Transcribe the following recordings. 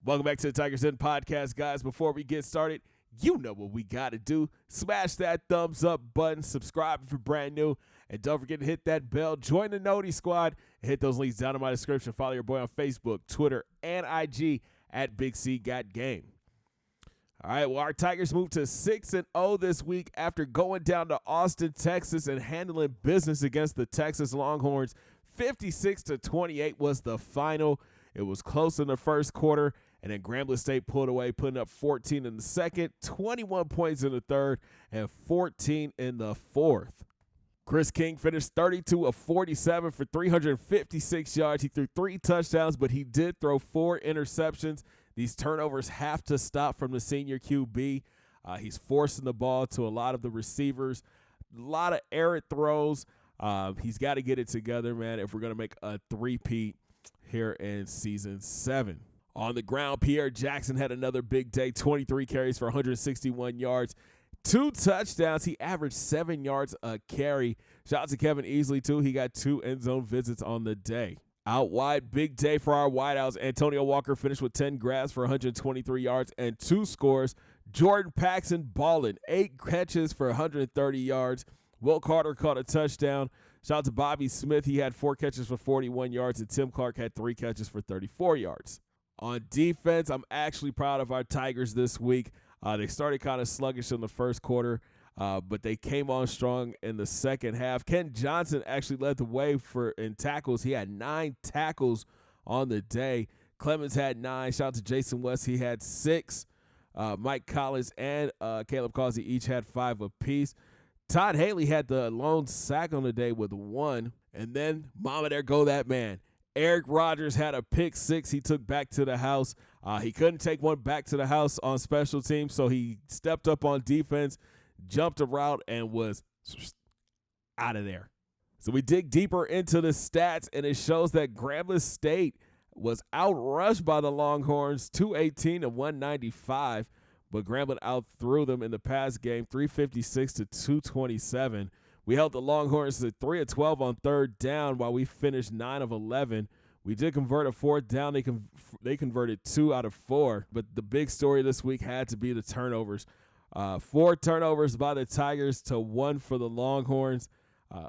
Welcome back to the Tigers Den podcast, guys. Before we get started, you know what we got to do. Smash that thumbs up button, subscribe if you're brand new, and don't forget to hit that bell. Join the Noti Squad, and hit those links down in my description. Follow your boy on Facebook, Twitter, and IG at Big C Got Game. All right, well, our Tigers moved to 6-0 this week after going down to Austin, Texas, and handling business against the Texas Longhorns. 56-28 was the final. It was close in the first quarter, and then Grambling State pulled away, putting up 14 in the second, 21 points in the third, and 14 in the fourth. Chris King finished 32 of 47 for 356 yards. He threw 3 touchdowns, but he did throw 4 interceptions. These turnovers have to stop from the senior QB. He's forcing the ball to a lot of the receivers, a lot of errant throws. He's got to get it together, man, if we're going to make a three-peat here in Season 7. On the ground, Pierre Jackson had another big day, 23 carries for 161 yards, 2 touchdowns. He averaged 7 yards a carry. Shout out to Kevin Easley, too. He got 2 end zone visits on the day. Out wide, big day for our wideouts. Antonio Walker finished with 10 grabs for 123 yards and 2 scores. Jordan Paxson balling, 8 catches for 130 yards. Will Carter caught a touchdown. Shout out to Bobby Smith. He had 4 catches for 41 yards, and Tim Clark had 3 catches for 34 yards. On defense, I'm actually proud of our Tigers this week. They started kind of sluggish in the first quarter, but they came on strong in the second half. Ken Johnson actually led the way in tackles. He had 9 tackles on the day. Clemens had 9. Shout out to Jason West. He had 6. Mike Collins and Caleb Causey each had 5 apiece. Todd Haley had the lone sack on the day with 1. And then, mama, there go that man. Eric Rogers had a pick 6 he took back to the house. He couldn't take one back to the house on special teams, so he stepped up on defense, jumped a route, and was out of there. So we dig deeper into the stats, and it shows that Grambling State was outrushed by the Longhorns, 218 to 195, but Grambling outthrew them in the past game, 356 to 227. We held the Longhorns to 3 of 12 on third down while we finished 9 of 11. We did convert a fourth down. They converted 2 out of 4, but the big story this week had to be the turnovers. 4 turnovers by the Tigers to 1 for the Longhorns.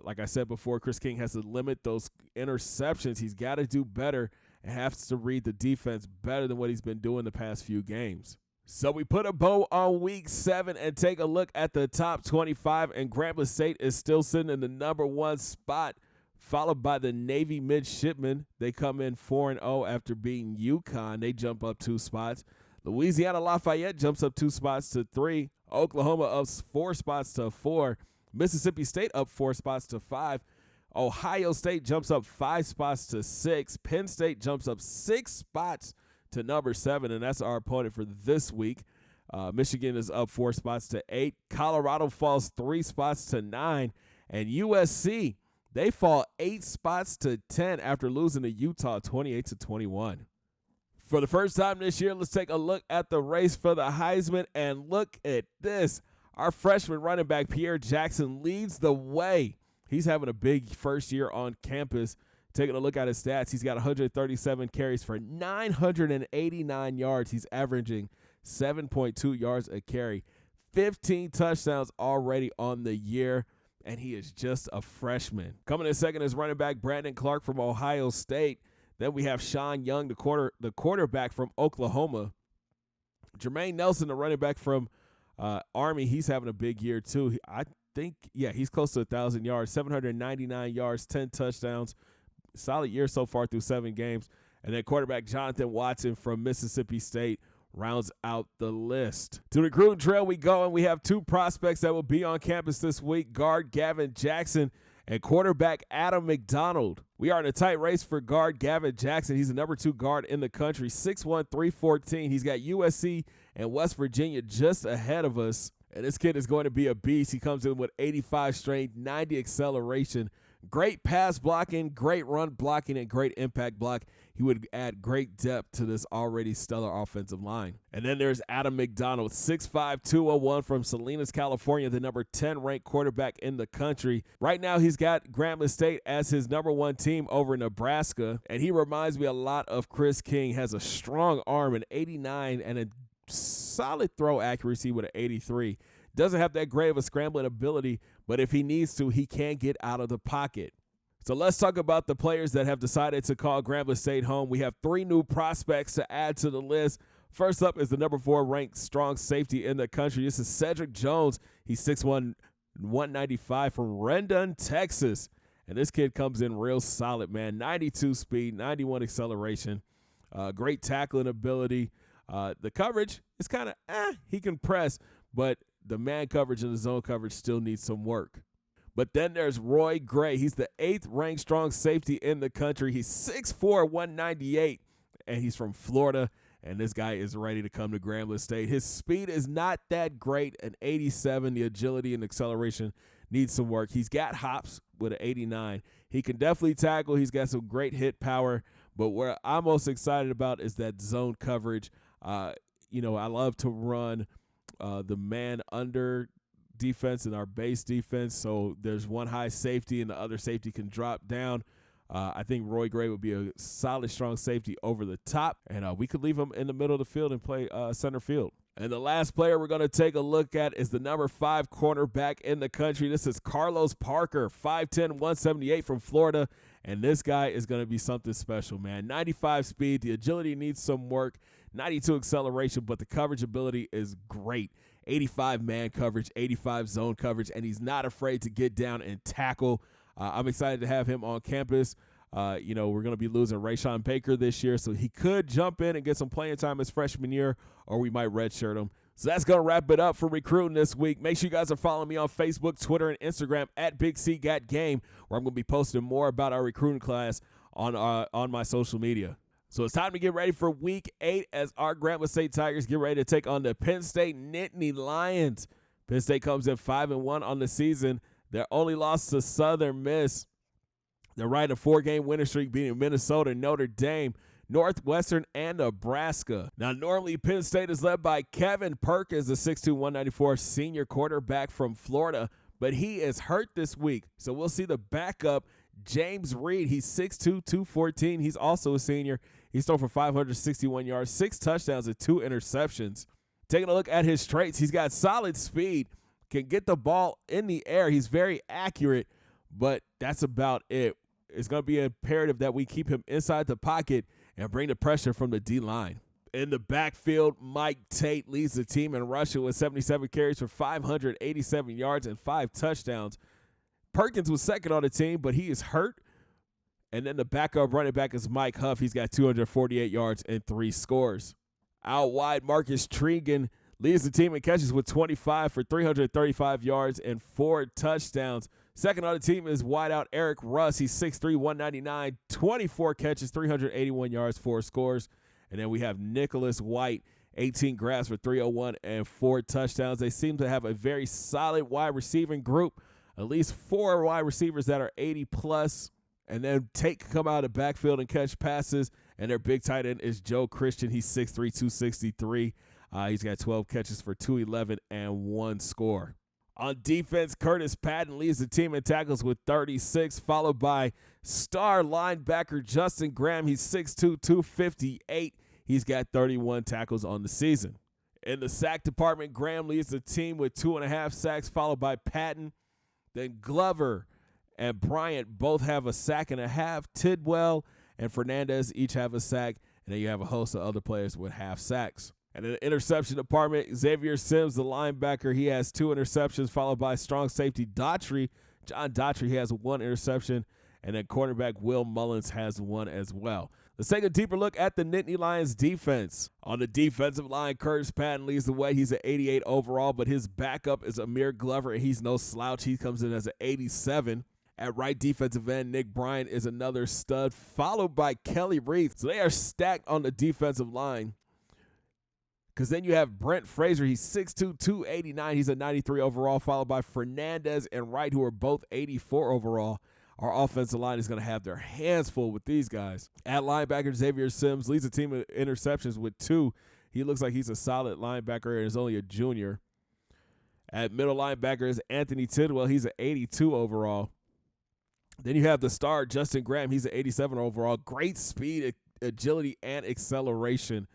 Like I said before, Chris King has to limit those interceptions. He's got to do better and has to read the defense better than what he's been doing the past few games. So we put a bow on Week 7 and take a look at the top 25, and Grambling State is still sitting in the number 1 spot, followed by the Navy Midshipmen. They come in 4-0 after beating UConn. They jump up 2 spots. Louisiana Lafayette jumps up 2 spots to 3. Oklahoma up 4 spots to 4. Mississippi State up 4 spots to 5. Ohio State jumps up 5 spots to 6. Penn State jumps up 6 spots to number 7, and that's our opponent for this week. Michigan is up 4 spots to 8. Colorado falls 3 spots to 9. And USC, they fall 8 spots to 10 after losing to Utah 28-21. For the first time this year, let's take a look at the race for the Heisman, and look at this. Our freshman running back, Pierre Jackson, leads the way. He's having a big first year on campus. Taking a look at his stats, he's got 137 carries for 989 yards. He's averaging 7.2 yards a carry. 15 touchdowns already on the year, and he is just a freshman. Coming in second is running back Brandon Clark from Ohio State. Then we have Sean Young, the quarterback from Oklahoma. Jermaine Nelson, the running back from Army, he's having a big year too. I think, he's close to 1,000 yards, 799 yards, 10 touchdowns. Solid year so far through 7 games. And then quarterback Jonathan Watson from Mississippi State rounds out the list. To the recruiting trail we go, and we have 2 prospects that will be on campus this week, guard Gavin Jackson and quarterback Adam McDonald. We are in a tight race for guard Gavin Jackson. He's the number 2 guard in the country, 6'1", 314. He's got USC and West Virginia just ahead of us. And this kid is going to be a beast. He comes in with 85 strength, 90 acceleration. Great pass blocking, great run blocking, and great impact block. He would add great depth to this already stellar offensive line. And then there's Adam McDonald, 6'5", 201 from Salinas, California, the number 10 ranked quarterback in the country. Right now, he's got Grambling State as his number 1 team over Nebraska. And he reminds me a lot of Chris King. Has a strong arm, an 89, and a solid throw accuracy with an 83. Doesn't have that great of a scrambling ability, but if he needs to, he can get out of the pocket. So let's talk about the players that have decided to call Grambling State home. We have 3 new prospects to add to the list. First up is the number 4 ranked strong safety in the country. This is Cedric Jones. He's 6'1", 195 from Rendon, Texas. And this kid comes in real solid, man. 92 speed, 91 acceleration, great tackling ability. The coverage is kind of, he can press, but the man coverage and the zone coverage still needs some work. But then there's Roy Gray. He's the 8th ranked strong safety in the country. He's 6'4", 198, and he's from Florida. And this guy is ready to come to Grambling State. His speed is not that great, an 87. The agility and acceleration needs some work. He's got hops with an 89. He can definitely tackle. He's got some great hit power. But where I'm most excited about is that zone coverage. I love to run the man under defense and our base defense. So there's one high safety and the other safety can drop down. I think Roy Gray would be a solid, strong safety over the top, and we could leave him in the middle of the field and play center field. And the last player we're going to take a look at is the number 5 cornerback in the country. This is Carlos Parker, 5'10", 178 from Florida, and this guy is going to be something special, man. 95 speed, the agility needs some work, 92 acceleration, but the coverage ability is great. 85 man coverage, 85 zone coverage, and he's not afraid to get down and tackle. I'm excited to have him on campus. We're going to be losing Rayshawn Baker this year, so he could jump in and get some playing time his freshman year, or we might redshirt him. So that's going to wrap it up for recruiting this week. Make sure you guys are following me on Facebook, Twitter, and Instagram at Big C Got Game, where I'm going to be posting more about our recruiting class on my social media. So it's time to get ready for Week 8 as our Grambling State Tigers get ready to take on the Penn State Nittany Lions. Penn State comes in 5-1 on the season. Their only loss to Southern Miss. They're riding a 4-game winning streak, beating Minnesota, Notre Dame, Northwestern, and Nebraska. Now, normally Penn State is led by Kevin Perkins, the 6'2", 194 senior quarterback from Florida, but he is hurt this week. So we'll see the backup, James Reed. He's 6'2", 214. He's also a senior. He's thrown for 561 yards, 6 touchdowns, and 2 interceptions. Taking a look at his traits, he's got solid speed, can get the ball in the air. He's very accurate, but that's about it. It's going to be imperative that we keep him inside the pocket and bring the pressure from the D-line. In the backfield, Mike Tate leads the team in rushing with 77 carries for 587 yards and 5 touchdowns. Perkins was second on the team, but he is hurt. And then the backup running back is Mike Huff. He's got 248 yards and 3 scores. Out wide, Marcus Tregan leads the team in catches with 25 for 335 yards and 4 touchdowns. Second on the team is wideout Eric Russ. He's 6'3", 199, 24 catches, 381 yards, 4 scores. And then we have Nicholas White, 18 grabs for 301 and 4 touchdowns. They seem to have a very solid wide receiving group, at least 4 wide receivers that are 80+. And then Tate can come out of the backfield and catch passes. And their big tight end is Joe Christian. He's 6'3", 263. He's got 12 catches for 211 and 1 score. On defense, Curtis Patton leads the team in tackles with 36, followed by star linebacker Justin Graham. He's 6'2", 258. He's got 31 tackles on the season. In the sack department, Graham leads the team with 2.5 sacks, followed by Patton. Then Glover and Bryant both have a sack and a half. Tidwell and Fernandez each have a sack. And then you have a host of other players with half sacks. And in the interception department, Xavier Sims, the linebacker, he has 2 interceptions, followed by strong safety Daughtry. John Daughtry, he has 1 interception. And then cornerback Will Mullins has 1 as well. Let's take a deeper look at the Nittany Lions defense. On the defensive line, Curtis Patton leads the way. He's an 88 overall, but his backup is Amir Glover, and he's no slouch. He comes in as an 87. At right defensive end, Nick Bryant is another stud, followed by Kelly Reed. So they are stacked on the defensive line. Because then you have Brent Frazier. He's 6'2", 289. He's a 93 overall, followed by Fernandez and Wright, who are both 84 overall. our offensive line is going to have their hands full with these guys. At linebacker, Xavier Sims leads the team in interceptions with 2. He looks like he's a solid linebacker and is only a junior. At middle linebacker is Anthony Tidwell. He's an 82 overall. Then you have the star, Justin Graham. He's an 87 overall. Great speed, agility, and acceleration.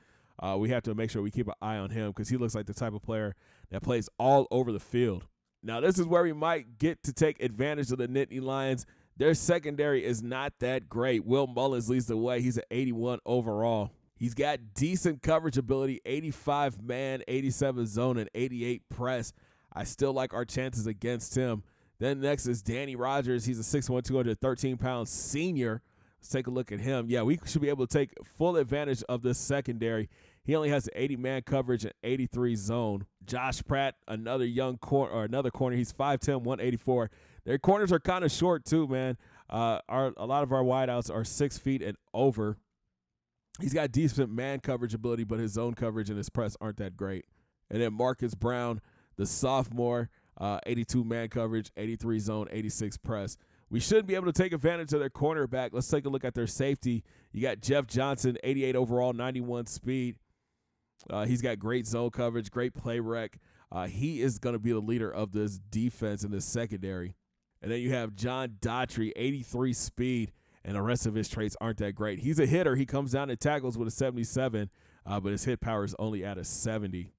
We have to make sure we keep an eye on him because he looks like the type of player that plays all over the field. Now, this is where we might get to take advantage of the Nittany Lions. Their secondary is not that great. Will Mullins leads the way. He's an 81 overall. He's got decent coverage ability, 85 man, 87 zone, and 88 press. I still like our chances against him. Then next is Danny Rogers. He's a 6'1", 213-pound senior. Let's take a look at him. Yeah, we should be able to take full advantage of this secondary. He only has 80-man coverage and 83 zone. Josh Pratt, another young corner, or another corner. He's 5'10", 184. Their corners are kind of short too, man. A lot of our wideouts are 6 feet and over. He's got decent man coverage ability, but his zone coverage and his press aren't that great. And then Marcus Brown, the sophomore, 82 man coverage, 83 zone, 86 press. We should be able to take advantage of their cornerback. Let's take a look at their safety. You got Jeff Johnson, 88 overall, 91 speed. He's got great zone coverage, great play rec. He is going to be the leader of this defense in this secondary. And then you have John Daughtry, 83 speed, and the rest of his traits aren't that great. He's a hitter. He comes down and tackles with a 77, but his hit power is only at a 70.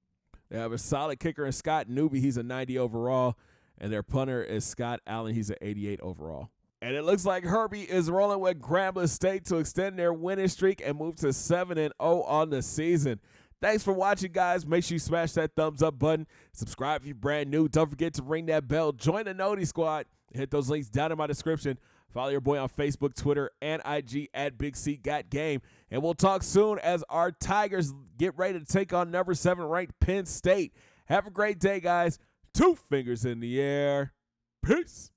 They have a solid kicker in Scott Newby. He's a 90 overall. And their punter is Scott Allen. He's an 88 overall. And it looks like Herbie is rolling with Grambling State to extend their winning streak and move to 7-0 on the season. Thanks for watching, guys. Make sure you smash that thumbs up button. Subscribe if you're brand new. Don't forget to ring that bell. Join the Noti Squad. Hit those links down in my description. Follow your boy on Facebook, Twitter, and IG at Big C Got Game. And we'll talk soon as our Tigers get ready to take on number 7 ranked Penn State. Have a great day, guys. 2 fingers in the air. Peace.